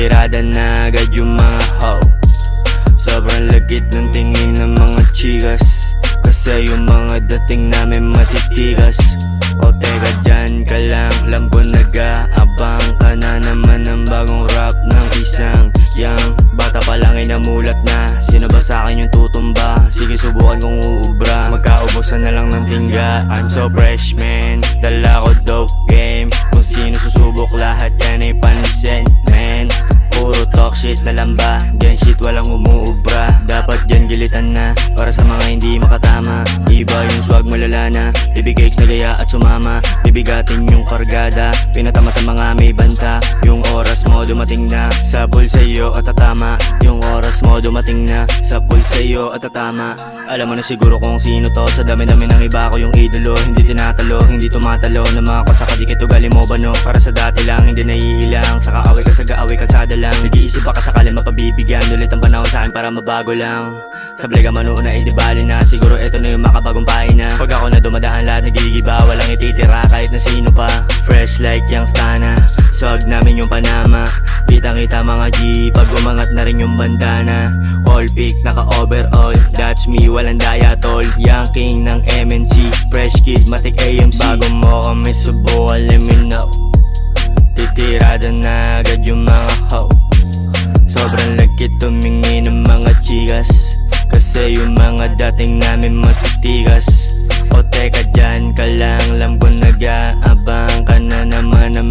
Titirada na agad yung mga hoe. Sobrang lagit ng tingin ng mga chikas, kasi yung mga dating namin matitigas. O teka dyan ka lang, alam ko nag-aabang ka na naman ng bagong rap ng isang young bata pa lang ay namulat na. Sino ba sa'kin yung tutumba? Sige subukan kong uubra, magkaubusan na lang ng tingga. I'm so fresh man, dala ko dope game. Kung sino susubok lahat yan ay pansin man. Puro talk shit na lang ba? Diyan shit walang umuubra. Dapat dyan gilitan na, para sa mga hindi makatama. Iba yung swag malala na, bibigay na gaya at sumama. Bibigatin yung kargada, pinatama sa mga may banta. Yung oras mo dumating na, sa pool sa'yo at tatama. Yung oras mo dumating na, sa pool sa'yo at tatama. Alam mo na siguro kung sino to, sa dami-dami ng iba ko yung idolo. Hindi tinatalo, hindi tumatalo, na mga kasaka di kitugali mo ba no? Para sa dati lang, hindi naiilang. Sa kaaway ka sa gaaway kalsada lang. Nag-iisip baka sakaling mapabibigyan. Ulit ang panahon sa akin para mabago lang. Sablay ka manuuna, hindi bali na. Siguro eto na yung makabagong paina. Pag ako na dumadaan lahat nagigiba, walang ititira kahit na sino pa. Fresh like yung stana, swag namin yung Panama. Kitang-kita mga G, pag umangat na rin yung bandana. All pick, naka-overall, that's me, walang daya tol. Young king ng MNC, fresh kid, matik AMC. Bago mo kami subukan, let me know. Titirada na agad yung mga hoe. Sobrang lagkit tumingi ng mga chikas, kasi yung mga dating namin matitigas. O teka dyan ka lang, alam ko nag-aabang ka na naman ng